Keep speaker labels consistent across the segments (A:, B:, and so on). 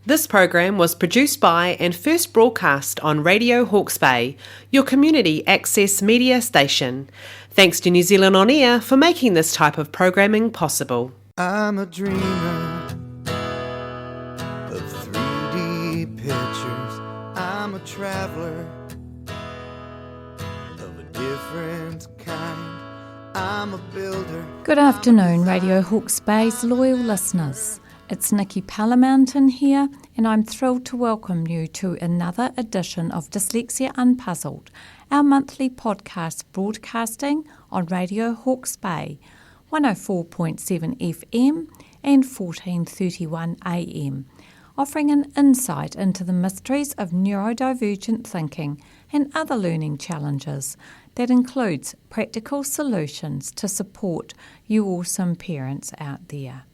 A: This program was produced by and first broadcast on Radio Hawke's Bay, your community access media station. Thanks to New Zealand On Air for making this type of programming possible.
B: I'm a dreamer of 3D pictures. I'm a traveler of a different kind. I'm a builder.
C: Good afternoon, Radio Hawke's Bay's loyal listeners. It's Nikki Mountain here, and I'm thrilled to welcome you to another edition of Dyslexia Unpuzzled, our monthly podcast broadcasting on Radio Hawke's Bay, 104.7 FM and 1431 AM, offering an insight into the mysteries of neurodivergent thinking and other learning challenges that includes practical solutions to support you awesome parents out there.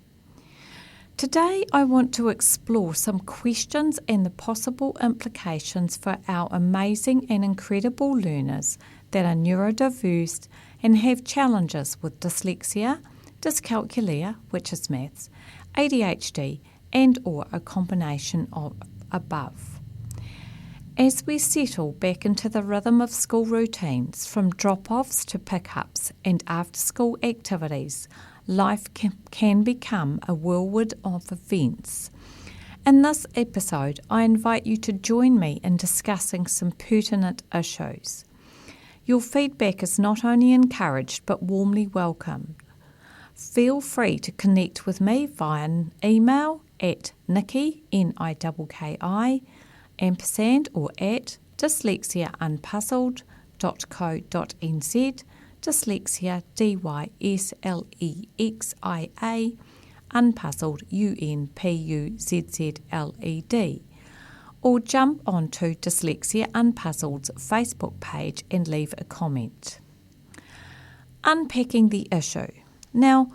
C: Today I want to explore some questions and the possible implications for our amazing and incredible learners that are neurodiverse and have challenges with dyslexia, dyscalculia, which is maths, ADHD and or a combination of above. As we settle back into the rhythm of school routines, from drop-offs to pick-ups and after-school activities, life can become a whirlwind of events. In this episode, I invite you to join me in discussing some pertinent issues. Your feedback is not only encouraged but warmly welcomed. Feel free to connect with me via an email at Nikki, Nikki, ampersand or at dyslexiaunpuzzled.co.nz, dyslexia, dyslexia, unpuzzled, unpuzzled, or jump onto Dyslexia Unpuzzled's Facebook page and leave a comment. Unpacking the issue. Now,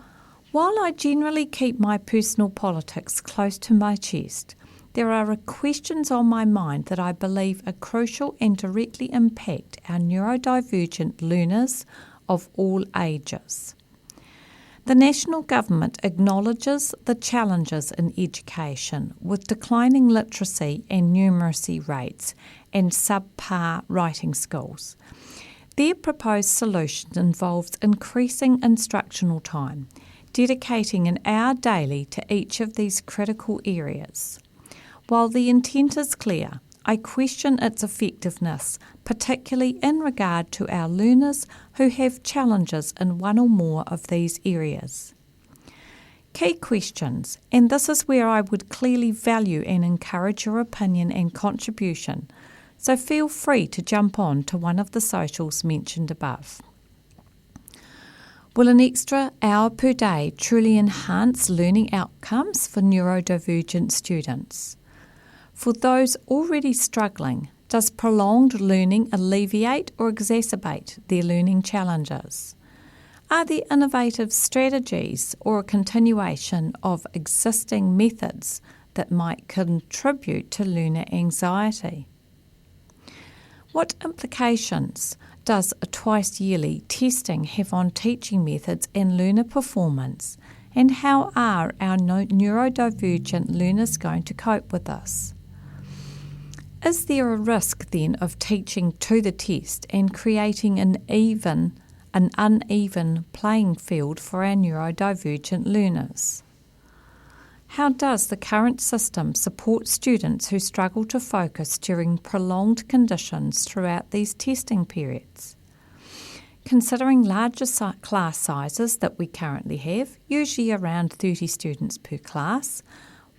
C: while I generally keep my personal politics close to my chest, there are questions on my mind that I believe are crucial and directly impact our neurodivergent learners of all ages. The national government acknowledges the challenges in education with declining literacy and numeracy rates and subpar writing skills. Their proposed solution involves increasing instructional time, dedicating an hour daily to each of these critical areas. While the intent is clear, I question its effectiveness, particularly in regard to our learners who have challenges in one or more of these areas. Key questions, and this is where I would clearly value and encourage your opinion and contribution, so feel free to jump on to one of the socials mentioned above. Will an extra hour per day truly enhance learning outcomes for neurodivergent students? For those already struggling, does prolonged learning alleviate or exacerbate their learning challenges? Are there innovative strategies or a continuation of existing methods that might contribute to learner anxiety? What implications does a twice-yearly testing have on teaching methods and learner performance, and how are our neurodivergent learners going to cope with this? Is there a risk then of teaching to the test and creating an uneven playing field for our neurodivergent learners? How does the current system support students who struggle to focus during prolonged conditions throughout these testing periods? Considering larger class sizes that we currently have, usually around 30 students per class,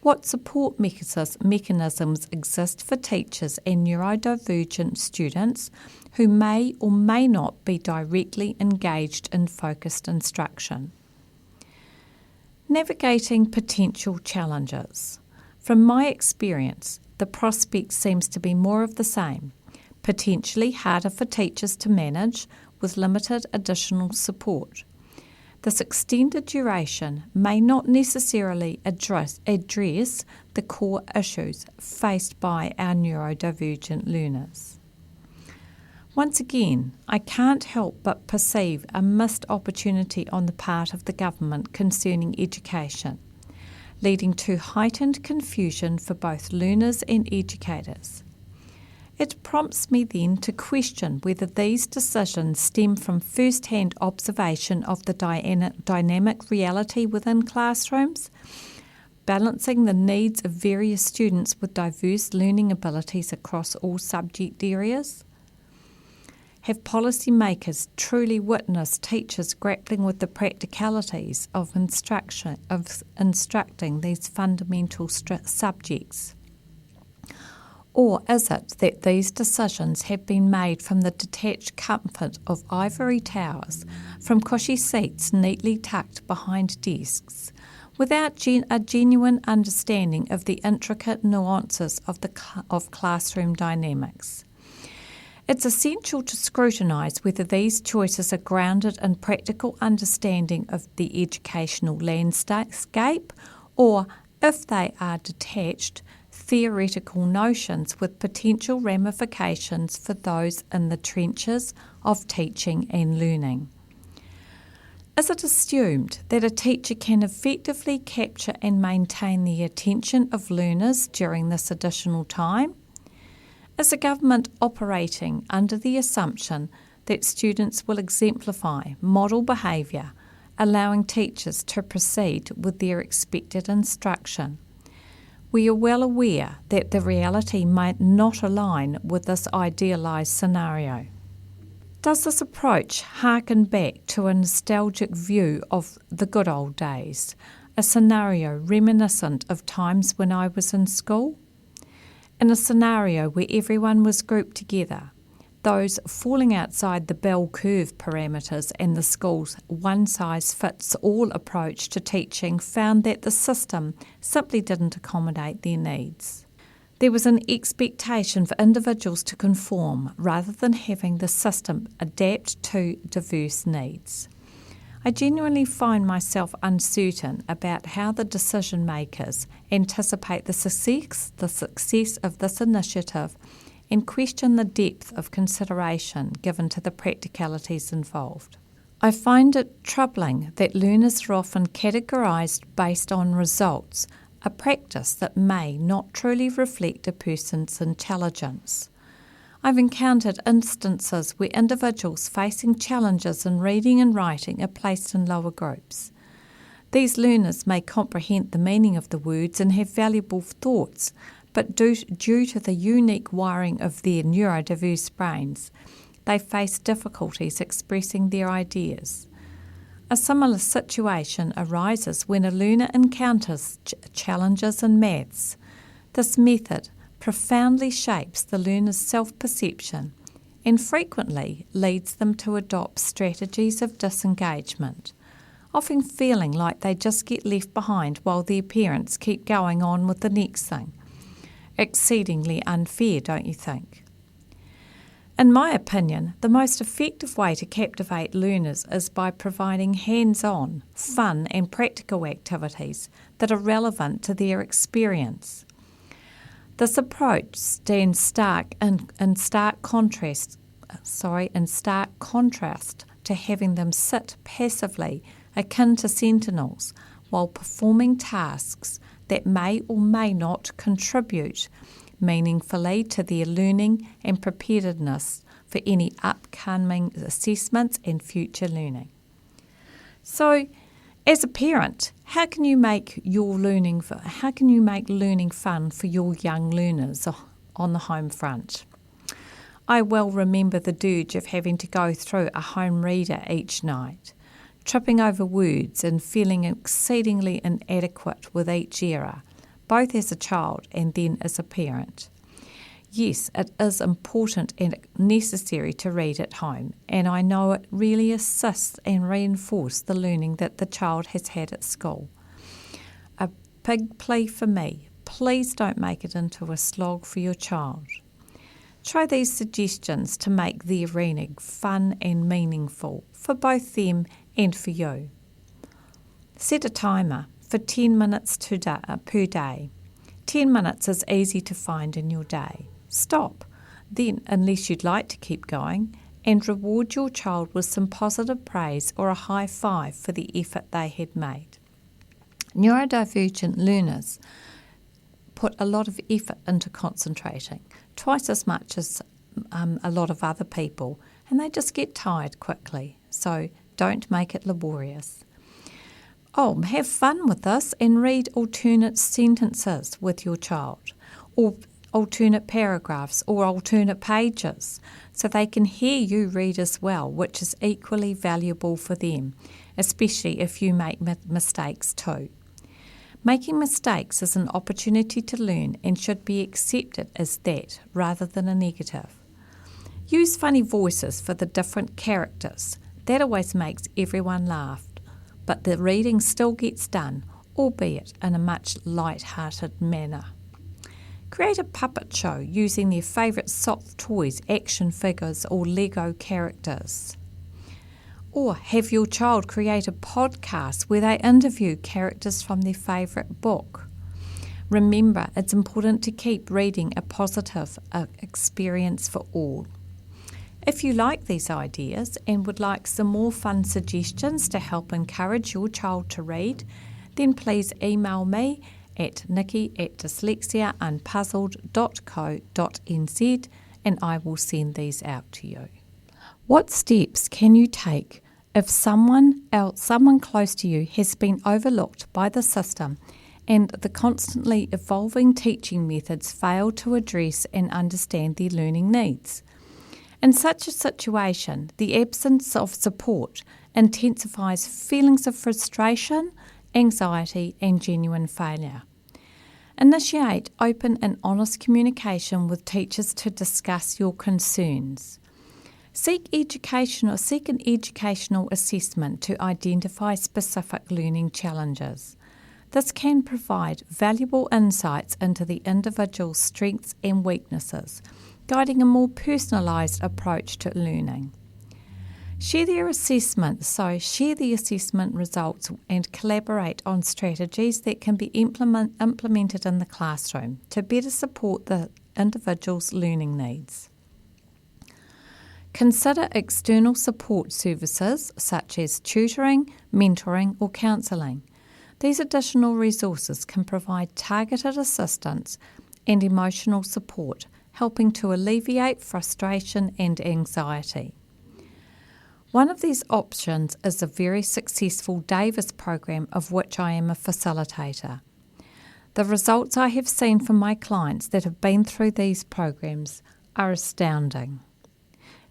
C: what support mechanisms exist for teachers and neurodivergent students who may or may not be directly engaged in focused instruction? Navigating potential challenges. From my experience, the prospect seems to be more of the same, potentially harder for teachers to manage with limited additional support. This extended duration may not necessarily address the core issues faced by our neurodivergent learners. Once again, I can't help but perceive a missed opportunity on the part of the government concerning education. leading to heightened confusion for both learners and educators. It prompts me then to question whether these decisions stem from first-hand observation of the dynamic reality within classrooms, balancing the needs of various students with diverse learning abilities across all subject areas. Have policymakers truly witnessed teachers grappling with the practicalities of instructing these fundamental subjects? Or is it that these decisions have been made from the detached comfort of ivory towers, from cushy seats neatly tucked behind desks, without a genuine understanding of the intricate nuances of classroom dynamics? It's essential to scrutinise whether these choices are grounded in practical understanding of the educational landscape, or if they are detached, theoretical notions with potential ramifications for those in the trenches of teaching and learning. Is it assumed that a teacher can effectively capture and maintain the attention of learners during this additional time? Is the government operating under the assumption that students will exemplify model behaviour, allowing teachers to proceed with their expected instruction? We are well aware that the reality might not align with this idealised scenario. Does this approach harken back to a nostalgic view of the good old days, a scenario reminiscent of times when I was in school? In a scenario where everyone was grouped together, those falling outside the bell curve parameters and the school's one-size-fits-all approach to teaching found that the system simply didn't accommodate their needs. There was an expectation for individuals to conform rather than having the system adapt to diverse needs. I genuinely find myself uncertain about how the decision makers anticipate the success of this initiative and question the depth of consideration given to the practicalities involved. I find it troubling that learners are often categorised based on results, a practice that may not truly reflect a person's intelligence. I've encountered instances where individuals facing challenges in reading and writing are placed in lower groups. These learners may comprehend the meaning of the words and have valuable thoughts, but due to the unique wiring of their neurodiverse brains, they face difficulties expressing their ideas. A similar situation arises when a learner encounters challenges in maths. This method profoundly shapes the learner's self-perception and frequently leads them to adopt strategies of disengagement, often feeling like they just get left behind while their parents keep going on with the next thing. Exceedingly unfair, don't you think? In my opinion, the most effective way to captivate learners is by providing hands-on, fun and practical activities that are relevant to their experience. This approach stands in stark contrast to having them sit passively, akin to sentinels, while performing tasks that may or may not contribute meaningfully to their learning and preparedness for any upcoming assessments and future learning. So, as a parent, how can you make learning fun for your young learners on the home front? I well remember the dirge of having to go through a home reader each night, tripping over words and feeling exceedingly inadequate with each error, both as a child and then as a parent. Yes, it is important and necessary to read at home, and I know it really assists and reinforces the learning that the child has had at school. A big plea for me, please don't make it into a slog for your child. Try these suggestions to make their reading fun and meaningful for both them and for you. Set a timer for 10 minutes per day. 10 minutes is easy to find in your day. Stop, then, unless you'd like to keep going, and reward your child with some positive praise or a high five for the effort they had made. Neurodivergent learners put a lot of effort into concentrating, twice as much as a lot of other people, and they just get tired quickly. So don't make it laborious. Have fun with this and read alternate sentences with your child, or alternate paragraphs or alternate pages, so they can hear you read as well, which is equally valuable for them, especially if you make mistakes too. Making mistakes is an opportunity to learn and should be accepted as that rather than a negative. Use funny voices for the different characters. That always makes everyone laugh, but the reading still gets done, albeit in a much light-hearted manner. Create a puppet show using their favourite soft toys, action figures or Lego characters. Or have your child create a podcast where they interview characters from their favourite book. Remember, it's important to keep reading a positive experience for all. If you like these ideas and would like some more fun suggestions to help encourage your child to read, then please email me at nikki@dyslexiaunpuzzled.co.nz and I will send these out to you. What steps can you take if someone close to you has been overlooked by the system and the constantly evolving teaching methods fail to address and understand their learning needs? In such a situation, the absence of support intensifies feelings of frustration, anxiety, and genuine failure. Initiate open and honest communication with teachers to discuss your concerns. Seek an educational assessment to identify specific learning challenges. This can provide valuable insights into the individual's strengths and weaknesses, guiding a more personalised approach to learning. Share the assessment results and collaborate on strategies that can be implemented in the classroom to better support the individual's learning needs. Consider external support services such as tutoring, mentoring or counselling. These additional resources can provide targeted assistance and emotional support, helping to alleviate frustration and anxiety. One of these options is a very successful Davis program of which I am a facilitator. The results I have seen from my clients that have been through these programs are astounding.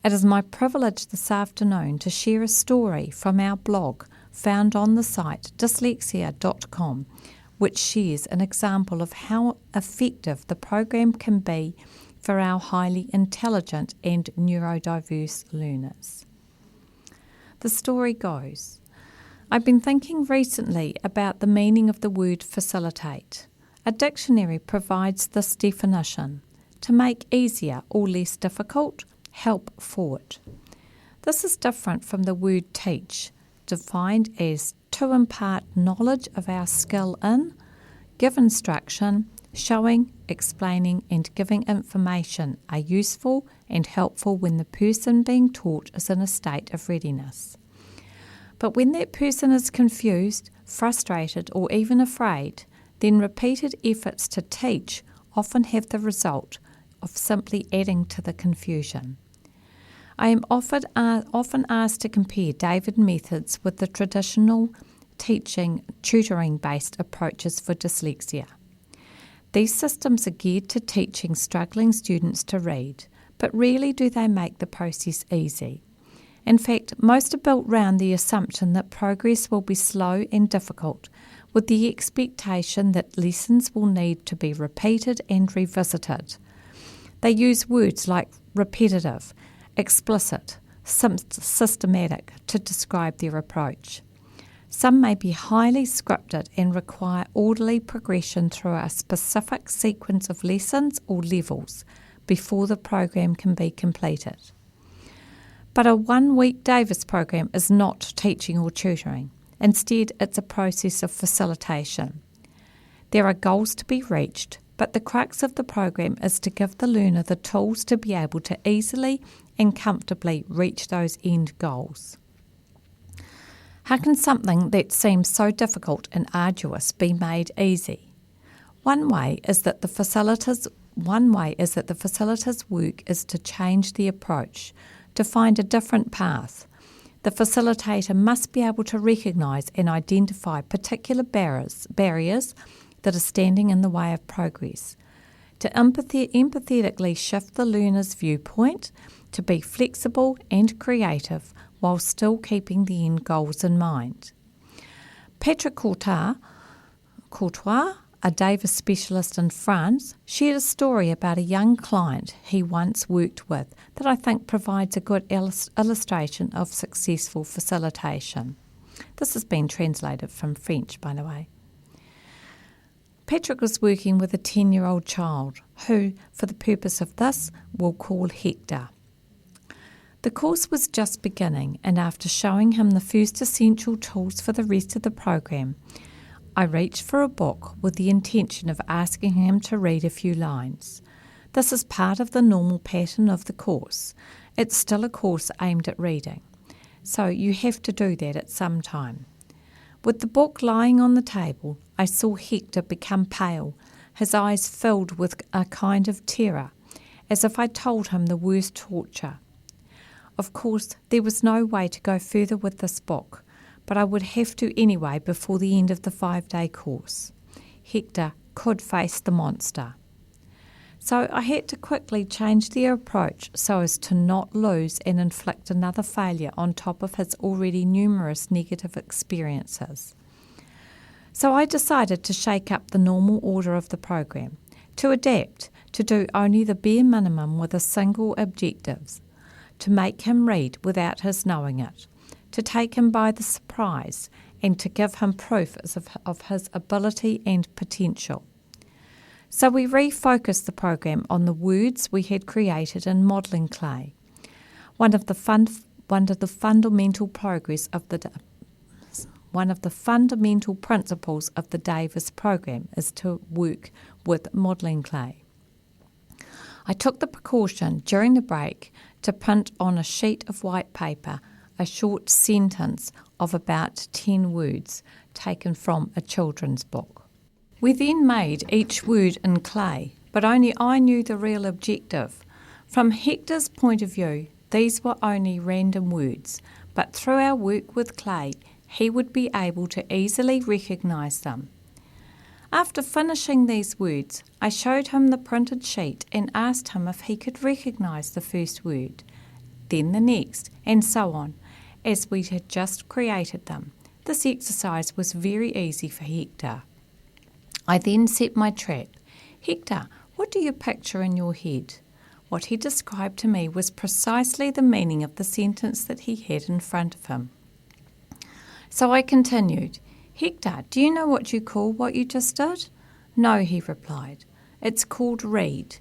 C: It is my privilege this afternoon to share a story from our blog found on the site dyslexia.com, which shares an example of how effective the program can be for our highly intelligent and neurodiverse learners. The story goes, I've been thinking recently about the meaning of the word facilitate. A dictionary provides this definition: to make easier or less difficult, help forward. This is different from the word teach, defined as to impart knowledge of our skill in, give instruction, showing, explaining and giving information are useful and helpful when the person being taught is in a state of readiness. But when that person is confused, frustrated or even afraid, then repeated efforts to teach often have the result of simply adding to the confusion. I am often asked to compare David methods with the traditional tutoring-based approaches for dyslexia. These systems are geared to teaching struggling students to read, but rarely do they make the process easy. In fact, most are built around the assumption that progress will be slow and difficult, with the expectation that lessons will need to be repeated and revisited. They use words like repetitive, explicit, systematic to describe their approach. Some may be highly scripted and require orderly progression through a specific sequence of lessons or levels before the program can be completed. But a one-week Davis program is not teaching or tutoring. Instead, it's a process of facilitation. There are goals to be reached, but the crux of the program is to give the learner the tools to be able to easily and comfortably reach those end goals. How can something that seems so difficult and arduous be made easy? One way is that the facilitator's work is to change the approach, to find a different path. The facilitator must be able to recognise and identify particular barriers that are standing in the way of progress, to empathetically shift the learner's viewpoint, to be flexible and creative while still keeping the end goals in mind. Patrick Courtois, a Davis specialist in France, shared a story about a young client he once worked with that I think provides a good illustration of successful facilitation. This has been translated from French, by the way. Patrick was working with a 10-year-old child who, for the purpose of this, we'll call Hector. The course was just beginning, and after showing him the first essential tools for the rest of the program, I reached for a book with the intention of asking him to read a few lines. This is part of the normal pattern of the course. It's still a course aimed at reading, so you have to do that at some time. With the book lying on the table, I saw Hector become pale, his eyes filled with a kind of terror, as if I told him the worst torture. Of course, there was no way to go further with this book, but I would have to anyway before the end of the 5-day course. Hector could face the monster. So I had to quickly change the approach so as to not lose and inflict another failure on top of his already numerous negative experiences. So I decided to shake up the normal order of the program, to adapt, to do only the bare minimum with a single objective, to make him read without his knowing it, to take him by the surprise, and to give him proof of his ability and potential. So we refocused the program on the words we had created in modelling clay. One of the fundamental principles of the Davis program is to work with modelling clay. I took the precaution during the break to print on a sheet of white paper a short sentence of about 10 words taken from a children's book. We then made each word in clay, but only I knew the real objective. From Hector's point of view, these were only random words, but through our work with clay, he would be able to easily recognise them. After finishing these words, I showed him the printed sheet and asked him if he could recognise the first word, then the next, and so on, as we had just created them. This exercise was very easy for Hector. I then set my trap. Hector, what do you picture in your head? What he described to me was precisely the meaning of the sentence that he had in front of him. So I continued, Hector, do you know what you call what you just did? No, he replied. It's called read.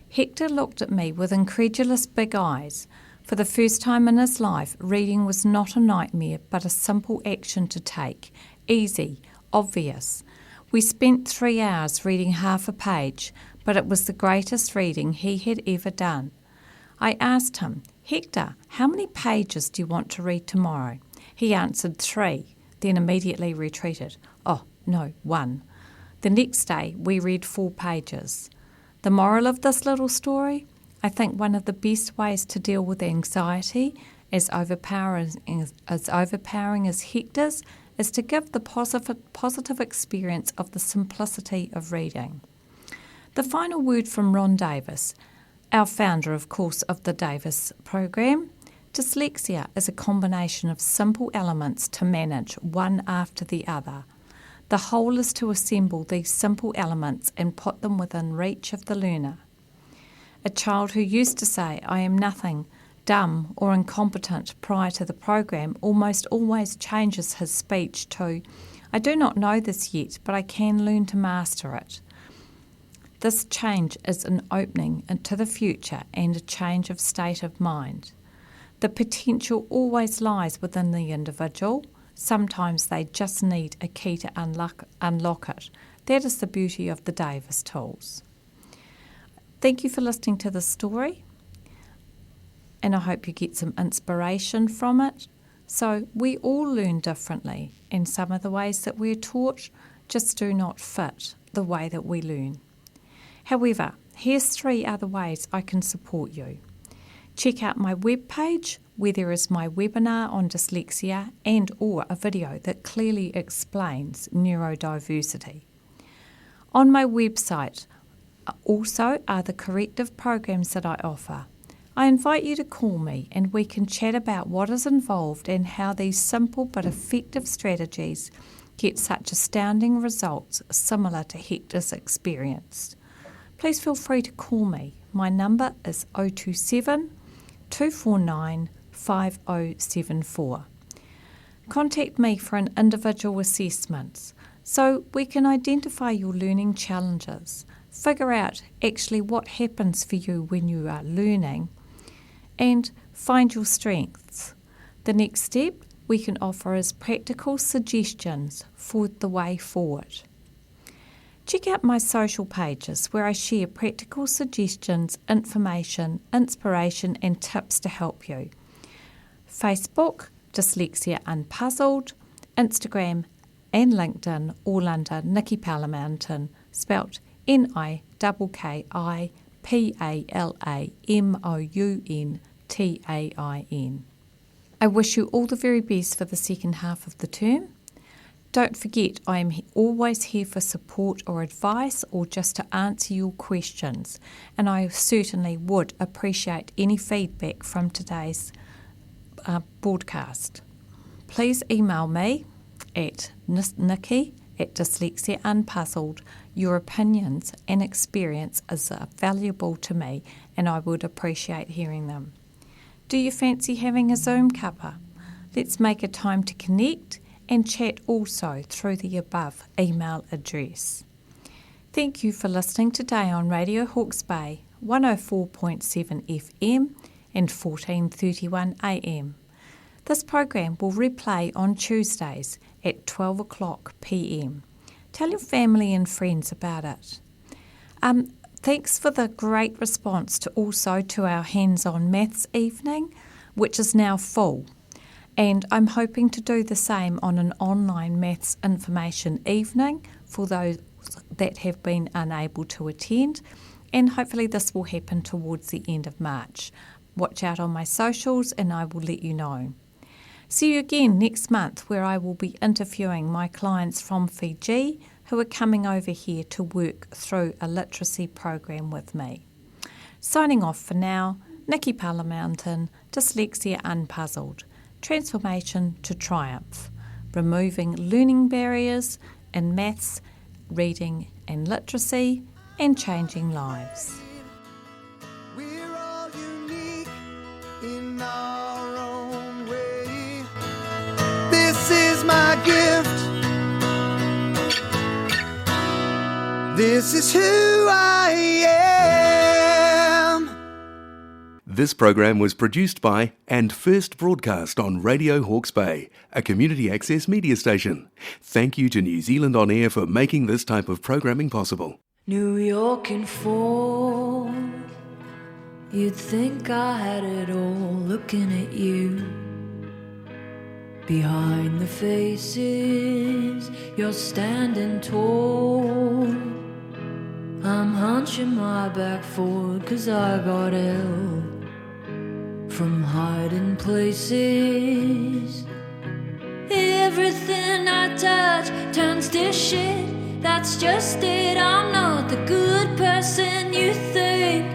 C: Hector looked at me with incredulous big eyes. For the first time in his life, reading was not a nightmare, but a simple action to take. Easy, obvious. We spent 3 hours reading half a page, but it was the greatest reading he had ever done. I asked him, Hector, how many pages do you want to read tomorrow? He answered 3, then immediately retreated. Oh, no, 1. The next day, we read 4 pages. The moral of this little story? I think one of the best ways to deal with anxiety, as overpowering as Hector's, is to give the positive experience of the simplicity of reading. The final word from Ron Davis, our founder, of course, of the Davis program. Dyslexia is a combination of simple elements to manage one after the other. The whole is to assemble these simple elements and put them within reach of the learner. A child who used to say, I am nothing, dumb or incompetent prior to the program almost always changes his speech to, I do not know this yet, but I can learn to master it. This change is an opening into the future and a change of state of mind. The potential always lies within the individual. Sometimes they just need a key to unlock it. That is the beauty of the Davis tools. Thank you for listening to the story, and I hope you get some inspiration from it. So we all learn differently, and some of the ways that we're taught just do not fit the way that we learn. However, here's 3 other ways I can support you. Check out my webpage where there is my webinar on dyslexia and or a video that clearly explains neurodiversity. On my website also are the corrective programs that I offer. I invite you to call me and we can chat about what is involved and how these simple but effective strategies get such astounding results similar to Hector's experience. Please feel free to call me. My number is 027 249 5074. Contact me for an individual assessment so we can identify your learning challenges, figure out actually what happens for you when you are learning, and find your strengths. The next step we can offer is practical suggestions for the way forward. Check out my social pages where I share practical suggestions, information, inspiration and tips to help you. Facebook, Dyslexia Unpuzzled, Instagram and LinkedIn, all under Nikki Palamountain, spelt NIKKIPALAMOUNTAIN. I wish you all the very best for the second half of the term. Don't forget, I am always here for support or advice or just to answer your questions, and I certainly would appreciate any feedback from today's broadcast. Please email me at Nikki@Dyslexia Unpuzzled. Your opinions and experience is valuable to me, and I would appreciate hearing them. Do you fancy having a Zoom cuppa? Let's make a time to connect and chat also through the above email address. Thank you for listening today on Radio Hawke's Bay, 104.7 FM and 14:31 AM. This program will replay on Tuesdays at 12 o'clock PM. Tell your family and friends about it. Thanks for the great response to our hands-on maths evening, which is now full. And I'm hoping to do the same on an online maths information evening for those that have been unable to attend. And hopefully this will happen towards the end of March. Watch out on my socials and I will let you know. See you again next month where I will be interviewing my clients from Fiji who are coming over here to work through a literacy program with me. Signing off for now, Nikki Palamountain, Dyslexia Unpuzzled. Transformation to triumph, removing learning barriers in maths, reading and literacy, and changing lives.
B: We're all unique in our own way. This is my gift. This is who I am.
D: This program was produced by and first broadcast on Radio Hawke's Bay, a community access media station. Thank you to New Zealand On Air for making this type of programming possible.
E: New York in fall, you'd think I had it all looking at you. Behind the faces, you're standing tall. I'm hunching my back forward 'cause I got ill from hiding places. Everything I touch turns to shit. That's just it, I'm not the good person you think.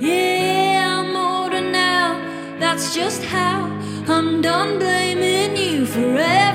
E: Yeah, I'm older now, that's just how. I'm done blaming you forever.